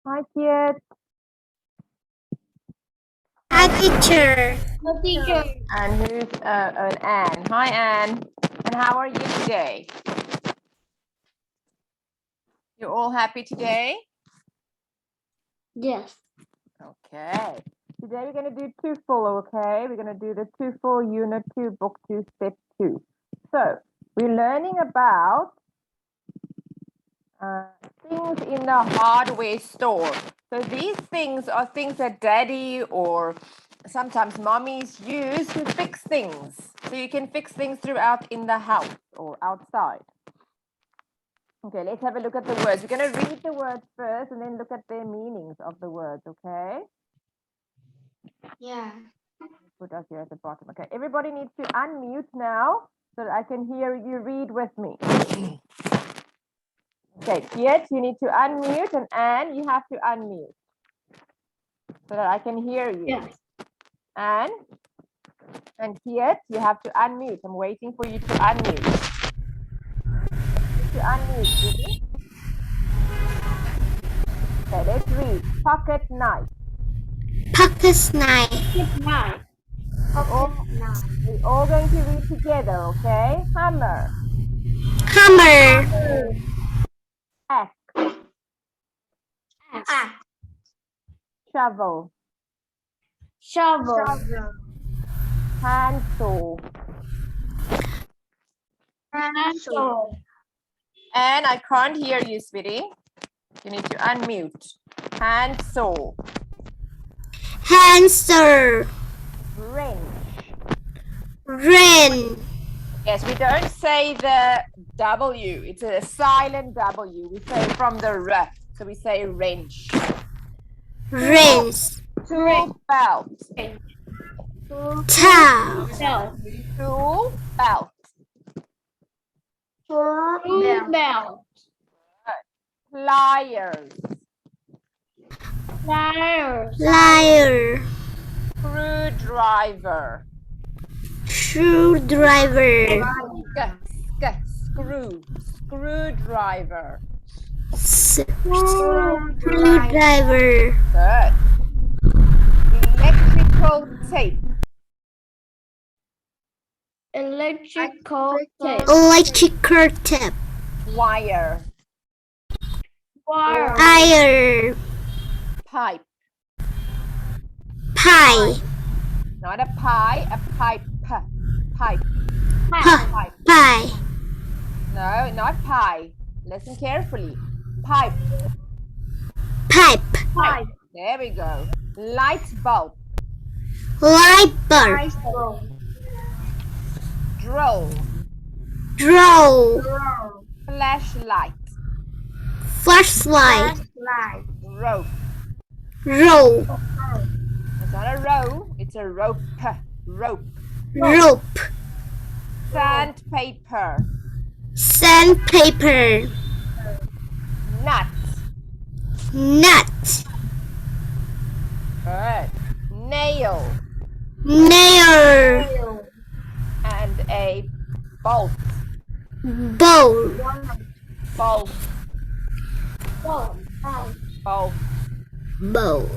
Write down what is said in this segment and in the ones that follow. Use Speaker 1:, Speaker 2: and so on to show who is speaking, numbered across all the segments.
Speaker 1: Hi, kids.
Speaker 2: Hi, teacher.
Speaker 3: No, teacher.
Speaker 1: And who's Anne? Hi, Anne. And how are you today? You're all happy today?
Speaker 3: Yes.
Speaker 1: Okay. Today we're going to do toefl, okay? We're going to do the toefl Unit 2, Book 2, Step 2. So, we're learning about things in the hardware store. So these things are things that daddy or sometimes mommies use to fix things. So you can fix things throughout in the house or outside. Okay, let's have a look at the words. We're going to read the words first and then look at their meanings of the words, okay?
Speaker 3: Yeah.
Speaker 1: Put us here at the bottom. Okay, everybody needs to unmute now so that I can hear you read with me. Okay, Kiet, you need to unmute, and Anne, you have to unmute so that I can hear you.
Speaker 3: Yes.
Speaker 1: Anne and Kiet, you have to unmute. I'm waiting for you to unmute. Judy. Okay, let's read. Pocket knife.
Speaker 2: Pocket knife.
Speaker 3: Knife.
Speaker 1: We're all going to read together, okay? Hammer.
Speaker 2: Hammer.
Speaker 1: Axe.
Speaker 3: Axe.
Speaker 1: Shovel.
Speaker 3: Shovel.
Speaker 1: Handsaw.
Speaker 3: Handsaw.
Speaker 1: And I can't hear you, sweetie. You need to unmute. Handsaw.
Speaker 2: Handsaw.
Speaker 1: Wrench.
Speaker 2: Wren.
Speaker 1: Yes, we don't say the W. It's a silent W. We say from the R. So we say wrench.
Speaker 2: Wrench.
Speaker 1: Tool belt.
Speaker 2: Towel.
Speaker 1: Tool belt.
Speaker 3: Bell.
Speaker 1: Pliers.
Speaker 3: Pliers.
Speaker 2: Liar.
Speaker 1: Screwdriver.
Speaker 2: Screwdriver.
Speaker 1: Screw. Screwdriver.
Speaker 2: Screwdriver.
Speaker 1: Good. Electrical tape.
Speaker 3: Electrical tape.
Speaker 2: Electrical tape.
Speaker 1: Wire.
Speaker 3: Wire.
Speaker 2: Iron.
Speaker 1: Pipe.
Speaker 2: Pie.
Speaker 1: Not a pie, a pipe. Pipe.
Speaker 2: Pie.
Speaker 1: No, not pie. Listen carefully. Pipe.
Speaker 2: Pipe.
Speaker 3: Pipe.
Speaker 1: There we go. Light bulb.
Speaker 2: Light bulb.
Speaker 1: Drill.
Speaker 2: Draw.
Speaker 1: Flashlight.
Speaker 2: Flashlight.
Speaker 1: Rope.
Speaker 2: Rope.
Speaker 1: It's not a row, it's a rope. Rope.
Speaker 2: Rope.
Speaker 1: Sandpaper.
Speaker 2: Sandpaper.
Speaker 1: Nut.
Speaker 2: Nut.
Speaker 1: Good. Nail.
Speaker 2: Nail.
Speaker 1: And a bolt.
Speaker 2: Bowl.
Speaker 1: Bolt. Bolt.
Speaker 2: Bowl.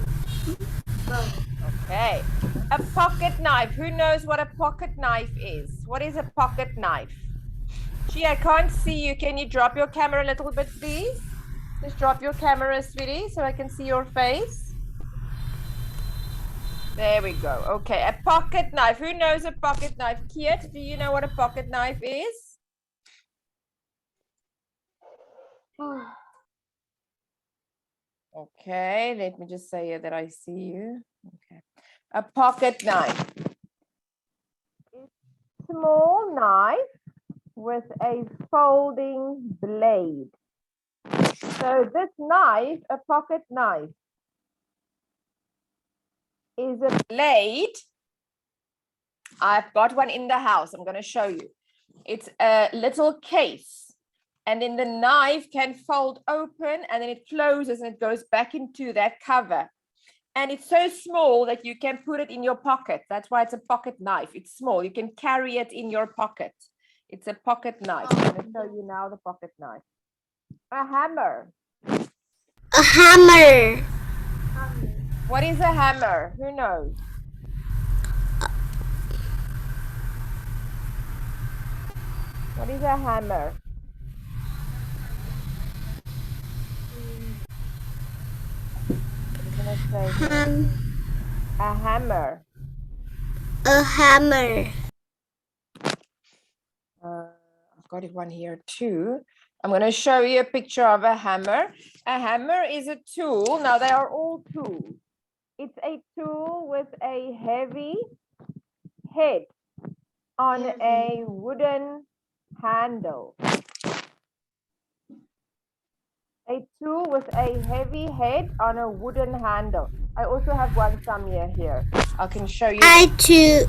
Speaker 1: Okay. A pocket knife. Who knows what a pocket knife is? What is a pocket knife? Gee, I can't see you. Can you drop your camera a little bit, please? Just drop your camera, sweetie, so I can see your face. There we go. Okay, a pocket knife. Who knows a pocket knife? Kiet, do you know what a pocket knife is? Okay, let me just say that I see you. Okay. A pocket knife. Small knife with a folding blade. So this knife, a pocket knife, is a blade. I've got one in the house. I'm going to show you. It's a little case. And then the knife can fold open and then it closes and it goes back into that cover. And it's so small that you can put it in your pocket. That's why it's a pocket knife. It's small. You can carry it in your pocket. It's a pocket knife. I'm going to show you now the pocket knife. A hammer.
Speaker 2: A hammer.
Speaker 1: What is a hammer? Who knows? What is a hammer? I'm gonna say here. A hammer.
Speaker 2: A hammer.
Speaker 1: I've got one here too. I'm going to show you a picture of a hammer. A hammer is a tool. Now they are all tools. It's a tool with a heavy head on a wooden handle. A tool with a heavy head on a wooden handle. I also have one somewhere here. I can show you.
Speaker 2: I too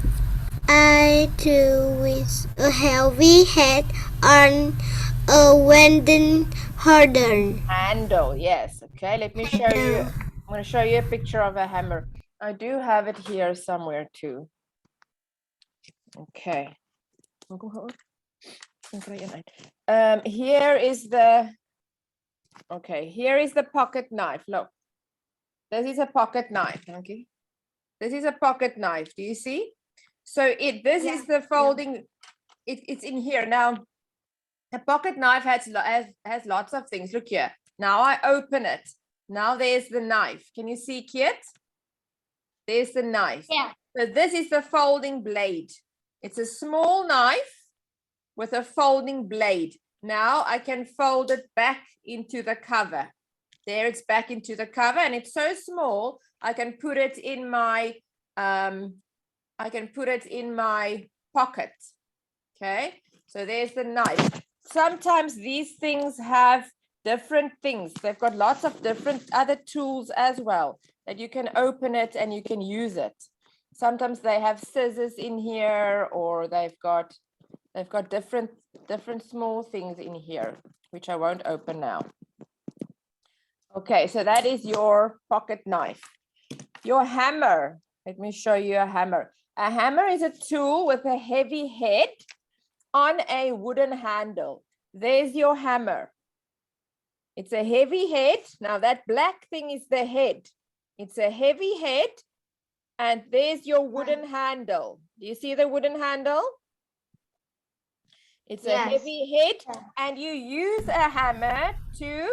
Speaker 2: with a heavy head on a wooden
Speaker 1: handle. Yes. Okay. Let me show you. I'm going to show you a picture of a hammer. I do have it here somewhere too. Okay. Here is the. Okay. Here is the pocket knife. Look. This is a pocket knife. Okay. This is a pocket knife. Do you see? So this is the folding. It's in here now. A pocket knife has lots of things. Look here. Now I open it. Now there's the knife. Can you see, Kiet? There's the knife.
Speaker 3: Yeah.
Speaker 1: So this is the folding blade. It's a small knife with a folding blade. Now I can fold it back into the cover. There it's back into the cover, and it's so small I can put it in my pocket. Okay, so there's the knife. Sometimes these things have different things. They've got lots of different other tools as well that you can open it and you can use it. Sometimes they have scissors in here, or they've got different small things in here, which I won't open now. Okay, so that is your pocket knife. Your hammer. Let me show you a hammer. A hammer is a tool with a heavy head on a wooden handle. There's your hammer. It's a heavy head. Now that black thing is the head. It's a heavy head, and there's your wooden handle. Do you see the wooden handle? It's a heavy head, and you use a hammer to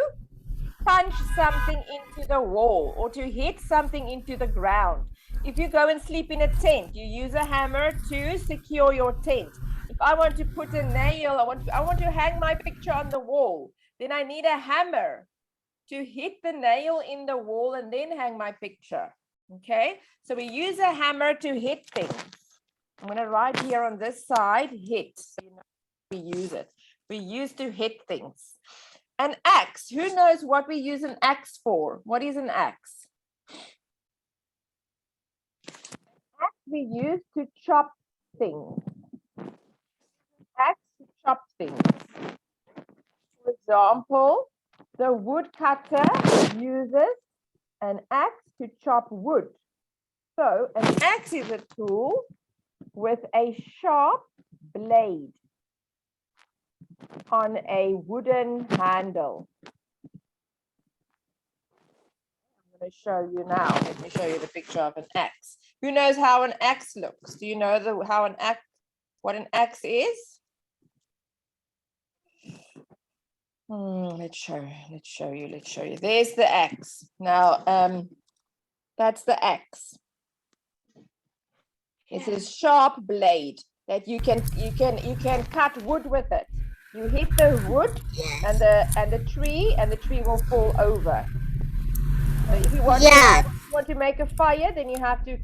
Speaker 1: punch something into the wall or to hit something into the ground. If you go and sleep in a tent, you use a hammer to secure your tent. If I want to put a nail, I want to hang my picture on the wall, then I need a hammer to hit the nail in the wall and then hang my picture. Okay, so we use a hammer to hit things. I'm going to write here on this side, hit. So you know we use it. We use to hit things. An axe. Who knows what we use an axe for? What is an axe? Axe we use to chop things. Axe to chop things. For example, the woodcutter uses an axe to chop wood. So an axe is a tool with a sharp blade on a wooden handle. I'm going to show you now. Let me show you the picture of an axe. Who knows how an axe looks? Do you know what an axe is? Let's show you. There's the axe. Now, that's the axe. It's a sharp blade that you can cut wood with it. You hit the wood and the tree will fall over. So if you want to make a fire, then you have to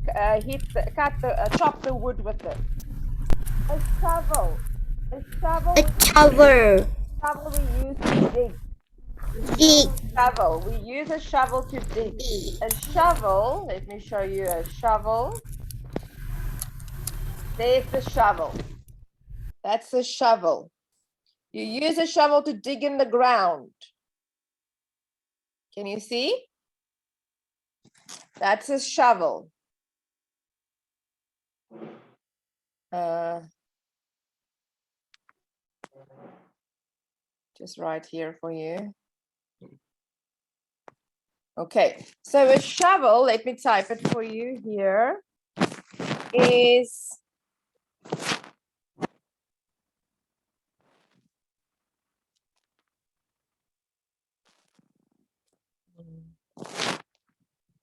Speaker 1: chop the wood with it. A shovel. A shovel we use to dig. Shovel. We use a shovel to dig. A shovel. Let me show you a shovel. There's the shovel. That's the shovel. You use a shovel to dig in the ground. Can you see? That's a shovel. Just right here for you. Okay, so a shovel, let me type it for you here, is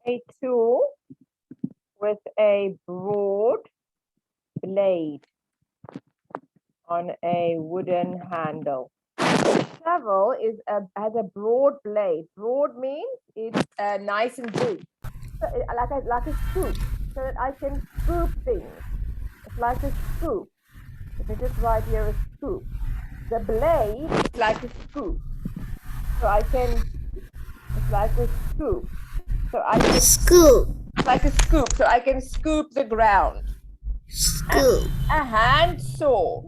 Speaker 1: a tool with a broad blade on a wooden handle. Shovel has a broad blade. Broad means it's nice and big, so like a scoop, so that I can scoop things. It's like a scoop. Let me just write here a scoop. The blade is like a scoop, so I can. It's like a scoop, so I can.
Speaker 2: Scoop.
Speaker 1: It's like a scoop, so I can scoop the ground.
Speaker 2: Scoop.
Speaker 1: A handsaw.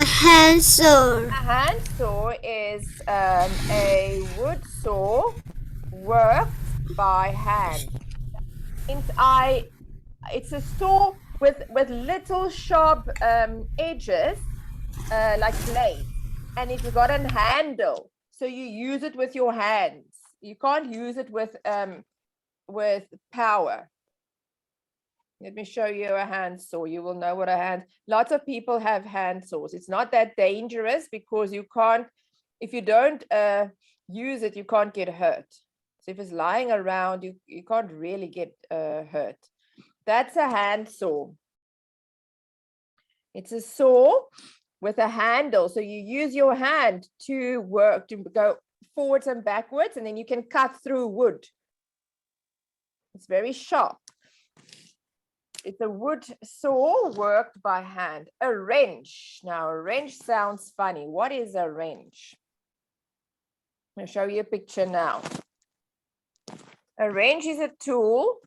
Speaker 2: Handsaw.
Speaker 1: A handsaw is a wood saw worked by hand. It's a saw with little sharp edges, like blades, and it's got a handle, so you use it with your hands. You can't use it with power. Let me show you a handsaw. You will know what a hand. Lots of people have handsaws. It's not that dangerous because you can't, if you don't use it, you can't get hurt. So if it's lying around, you can't really get hurt. That's a handsaw. It's a saw with a handle. So you use your hand to work, to go forwards and backwards, and then you can cut through wood. It's very sharp. It's a wood saw worked by hand. A wrench. Now, a wrench sounds funny. What is a wrench? I'll show you a picture now. A wrench is a tool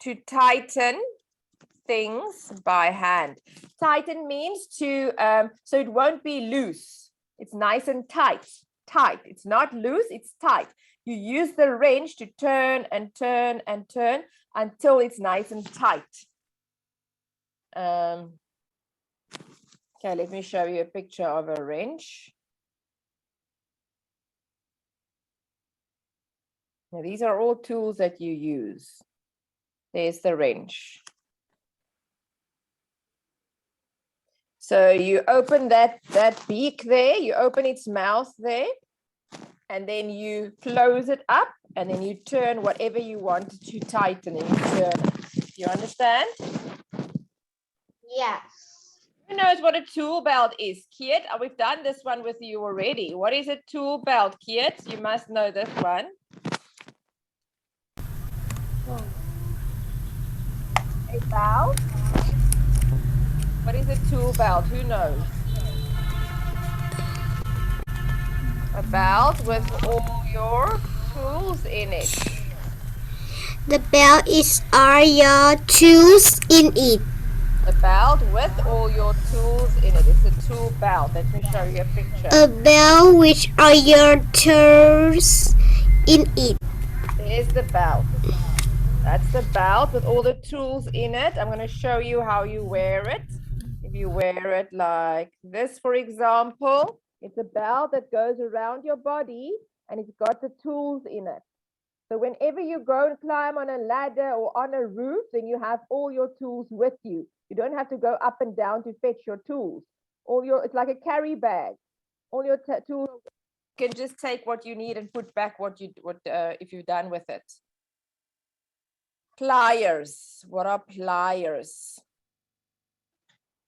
Speaker 1: to tighten things by hand. Tighten means to, so it won't be loose. It's nice and tight. Tight. It's not loose, it's tight. You use the wrench to turn and turn and turn until it's nice and tight. Okay, let me show you a picture of a wrench. Now, these are all tools that you use. There's the wrench. So you open that beak there, you open its mouth there, and then you close it up, and then you turn whatever you want to tighten, and you turn. You understand?
Speaker 2: Yes.
Speaker 1: Who knows what a tool belt is? Kiet, we've done this one with you already. What is a tool belt, Kiet? You must know this one. A belt? What is a tool belt? Who knows? A belt with all your tools in it.
Speaker 2: The belt are your tools in it.
Speaker 1: A belt with all your tools in it. It's a tool belt. Let me show you a picture.
Speaker 2: A belt which are your tools in it.
Speaker 1: There's the belt. That's the belt with all the tools in it. I'm going to show you how you wear it. If you wear it like this, for example, it's a belt that goes around your body and it's got the tools in it. So whenever you go and climb on a ladder or on a roof, then you have all your tools with you. You don't have to go up and down to fetch your tools. It's like a carry bag. All your tools, you can just take what you need and put back if you're done with it. Pliers. What are pliers?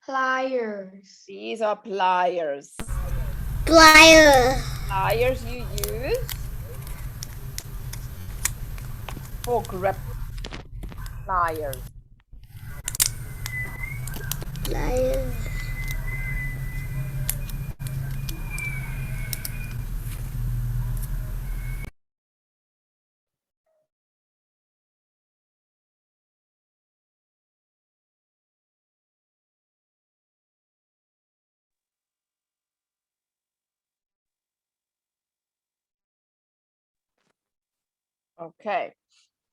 Speaker 3: Pliers.
Speaker 1: These are pliers.
Speaker 2: Pliers.
Speaker 1: Pliers you use for grip. Pliers.
Speaker 2: Pliers.
Speaker 1: Okay.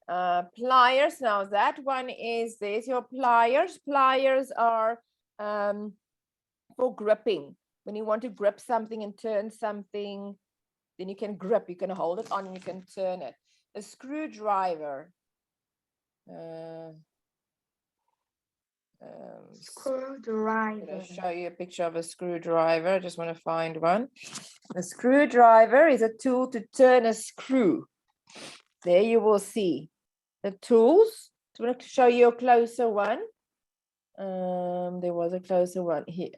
Speaker 1: Pliers. Now that one is, there's your pliers. Pliers are for gripping. When you want to grip something and turn something, Then you can grip, you can hold it on, and you can turn it. A screwdriver.
Speaker 4: Screwdriver.
Speaker 1: I'm going to show you a picture of a screwdriver. I just want to find one. A screwdriver is a tool to turn a screw. There you will see the tools. So I'm going to show you a closer one. There was a closer one here.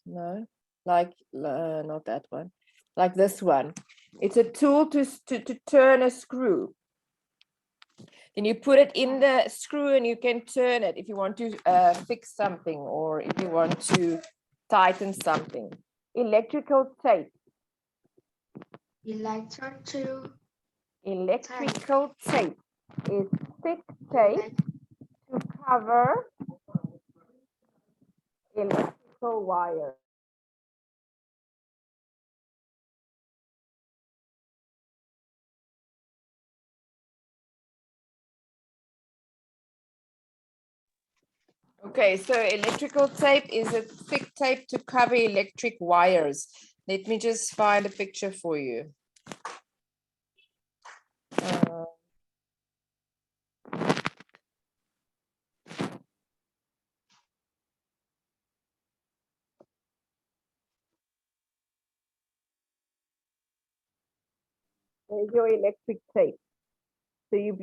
Speaker 1: No, like not that one. Like this one. It's a tool to turn a screw. Then you put it in the screw and you can turn it if you want to fix something or if you want to tighten something. Electrical tape. Electrical tape is thick tape to cover electrical wire. Okay, so electrical tape is a thick tape to cover electric wires. Let me just find a picture for you. There's your electric tape. So you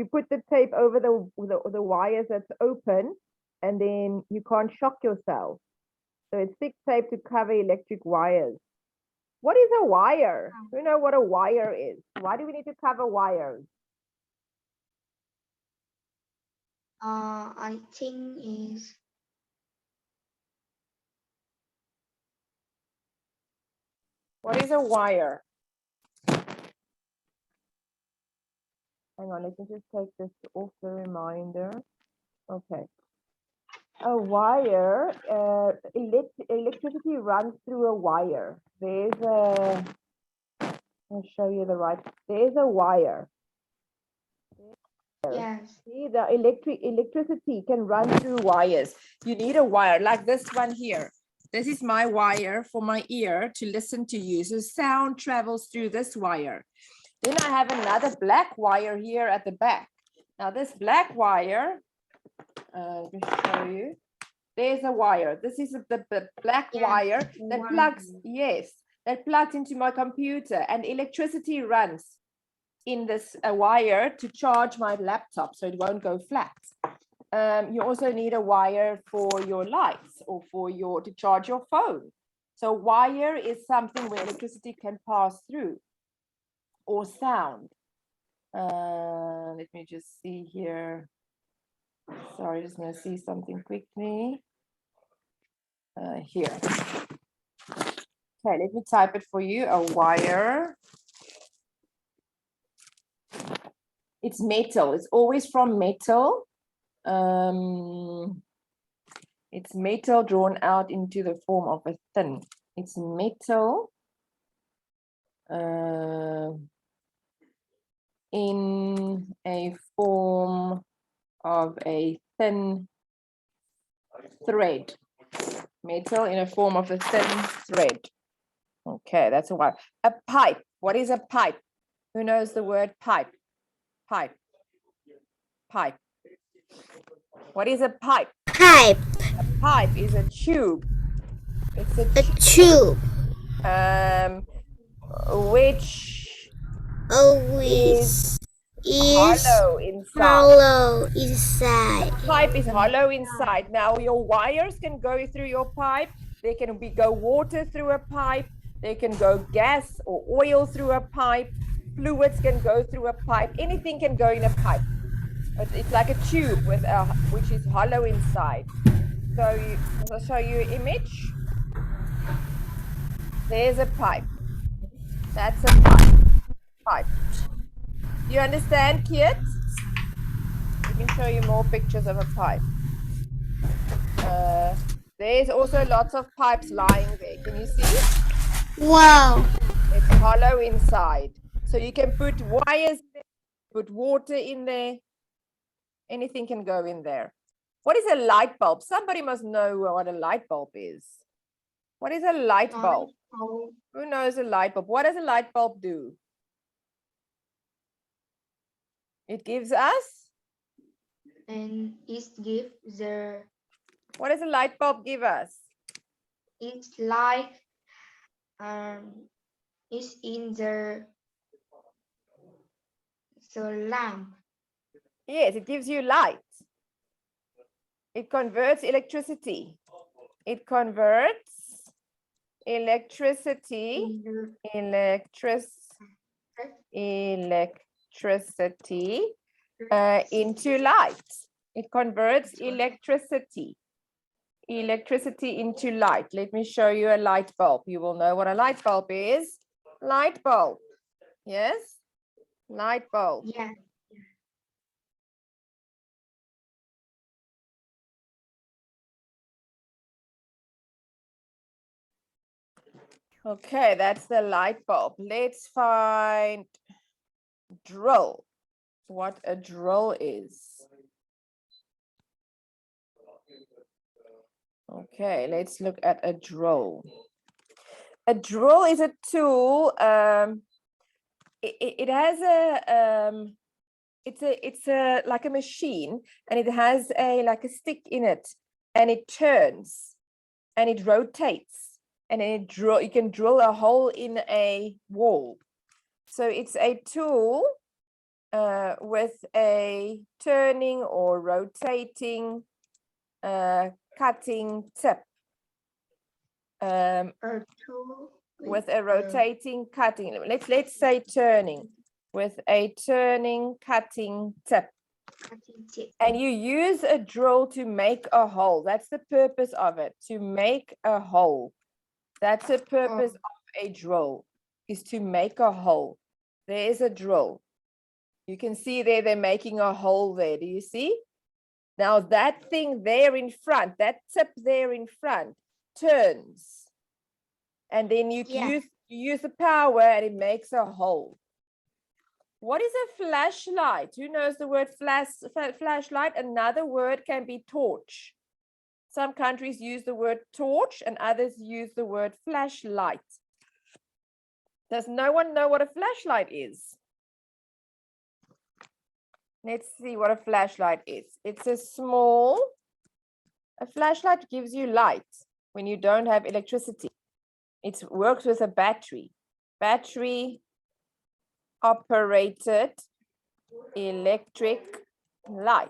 Speaker 1: put the tape over the wires that's open, and then you can't shock yourself. So it's thick tape to cover electric wires. What is a wire? You know what a wire is. Why do we need to cover wires?
Speaker 4: I think is
Speaker 1: What is a wire? Hang on, let me just take this off the reminder. Okay. A wire, electricity runs through a wire. There's a, I'll show you the right, there's a wire.
Speaker 4: yes.
Speaker 1: See, the electricity can run through wires. You need a wire like this one here. This is my wire for my ear to listen to you. So sound travels through this wire. Then I have another black wire here at the back. Now this black wire, let me show you. There's a wire. This is the black wire that plugs, that plugs into my computer, and electricity runs in this wire to charge my laptop so it won't go flat. You also need a wire for your lights or for to charge your phone. So wire is something where electricity can pass through, or sound. Let me just see here. Sorry, just going to see something quickly. Here. Okay, let me type it for you. A wire. It's metal. It's always from metal. It's metal drawn out into the form of a thin. It's metal in a form of a thin thread. Metal in a form of a thin thread. Okay, that's a wire. A pipe. What is a pipe? Who knows the word pipe? Pipe. Pipe. What is a pipe?
Speaker 2: Pipe.
Speaker 1: A pipe is a tube. It's a
Speaker 2: tube.
Speaker 1: Which
Speaker 2: is
Speaker 1: hollow inside.
Speaker 2: Hollow inside.
Speaker 1: The pipe is hollow inside. Now your wires can go through your pipe. There can go water through a pipe. There can go gas or oil through a pipe. Fluids can go through a pipe. Anything can go in a pipe. It's like a tube with which is hollow inside. So I'll show you an image. There's a pipe. That's a pipe. Pipe. You understand, kids? I can show you more pictures of a pipe. There's also lots of pipes lying there. Can you see?
Speaker 2: Wow.
Speaker 1: It's hollow inside. So you can put wires in there, put water in there. Anything can go in there. What is a light bulb? Somebody must know what a light bulb is. What is a light bulb?
Speaker 4: bulb.
Speaker 1: Who knows a light bulb? What does a light bulb do? It gives us?
Speaker 4: And it gives the
Speaker 1: What does a light bulb give us?
Speaker 4: it's like it's in the lamp.
Speaker 1: Yes, it gives you light. It converts electricity. It converts electricity into light. It converts electricity into light. Let me show you a light bulb. You will know what a light bulb is. Light bulb. Yes? Light bulb.
Speaker 4: Yeah.
Speaker 1: Okay, that's the light bulb. Let's find drill. What a drill is. Okay, let's look at a drill. A drill is a tool. It has it's a like a machine, and it has like a stick in it, and it turns and it rotates, and then you can drill a hole in a wall. So it's a tool with a turning or rotating cutting tip.
Speaker 4: A tool
Speaker 1: With a rotating cutting. Let's say turning. With a turning cutting tip.
Speaker 4: cutting tip.
Speaker 1: And you use a drill to make a hole. That's the purpose of it, to make a hole. That's the purpose of a drill, is to make a hole. There is a drill. You can see there, they're making a hole there. Do you see? Now that thing there in front, that tip there in front, turns. And then you use the power and it makes a hole. What is a flashlight? Who knows the word flashlight? Another word can be torch. Some countries use the word torch and others use the word flashlight. Does no one know what a flashlight is? Let's see what a flashlight is. It's a flashlight gives you light when you don't have electricity. It works with a battery operated electric light.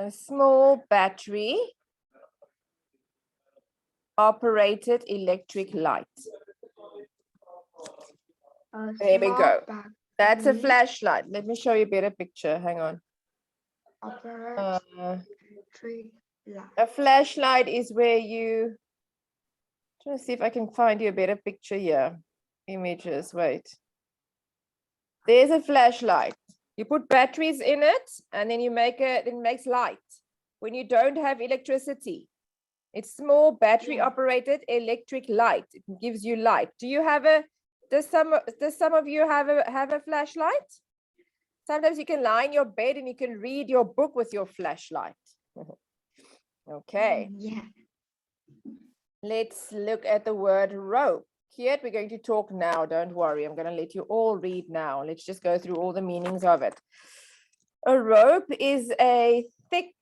Speaker 1: A small battery operated electric light. There we go. That's a flashlight. Let me show you a better picture. Hang on. A flashlight is where you, trying to see if I can find you a better picture here. Images, wait. There's a flashlight. You put batteries in it and then you make it makes light. When you don't have electricity, it's small battery operated electric light. It gives you light. Do you have does some of you have a flashlight? Sometimes you can lie in your bed and you can read your book with your flashlight. Okay.
Speaker 4: Yeah.
Speaker 1: Let's look at the word rope. Kiet, we're going to talk now. Don't worry. I'm going to let you all read now. Let's just go through all the meanings of it. A rope is a thick,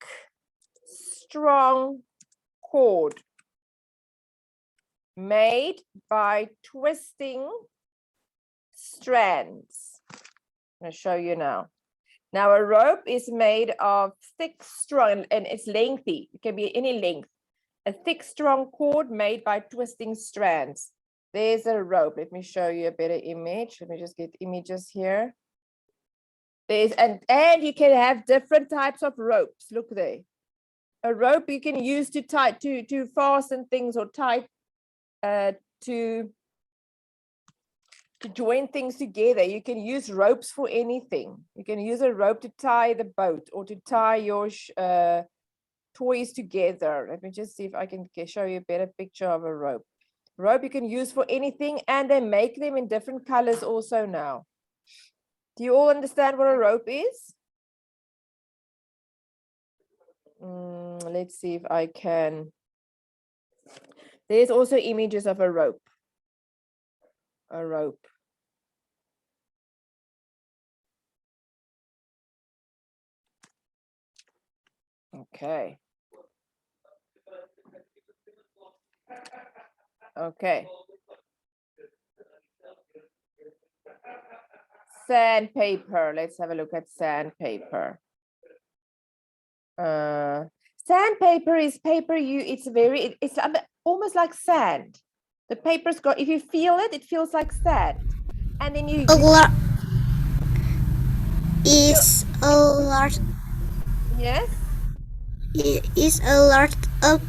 Speaker 1: strong cord made by twisting strands. I'm going to show you now. Now, a rope is made of thick, strong, and it's lengthy. It can be any length. A thick, strong cord made by twisting strands. There's a rope. Let me show you a better image. Let me just get images here. And you can have different types of ropes. Look there. A rope you can use to tie to fasten things or tie to join things together. You can use ropes for anything. You can use a rope to tie the boat or to tie your toys together. Let me just see if I can show you a better picture of a rope. Rope you can use for anything, and they make them in different colors also now. Do you all understand what a rope is? Let's see if I can. There's also images of a rope. A rope. Okay. Okay. Sandpaper. Let's have a look at sandpaper. Sandpaper is paper it's almost like sand. The paper's got, if you feel it, it feels like sand. And then you
Speaker 2: A large is a large
Speaker 1: yes?
Speaker 2: is a lot of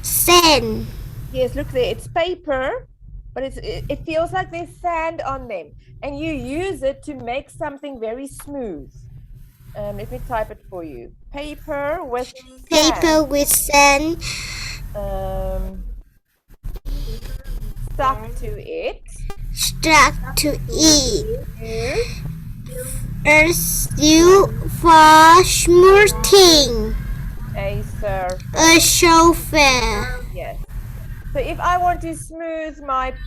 Speaker 2: sand.
Speaker 1: Yes, look there, it's paper, but it feels like there's sand on them. And you use it to make something very smooth. Let me type it for you. Paper with
Speaker 2: Paper with sand
Speaker 1: stuck to it.
Speaker 2: stuck to it.
Speaker 1: You
Speaker 2: You for smoothing
Speaker 1: a surface.
Speaker 2: a sofa.
Speaker 1: Yes. So if I want to smooth my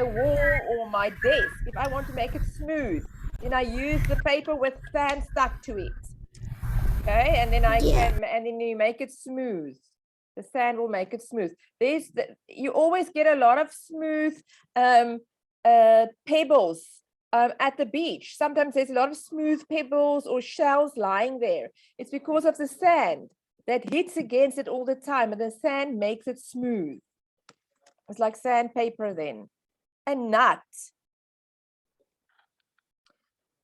Speaker 1: wall or my desk, if I want to make it smooth, then I use the paper with sand stuck to it. Okay, and then and then you make it smooth. The sand will make it smooth. You always get a lot of smooth pebbles at the beach. Sometimes there's a lot of smooth pebbles or shells lying there. It's because of the sand that hits against it all the time, and the sand makes it smooth. It's like sandpaper then. A nut.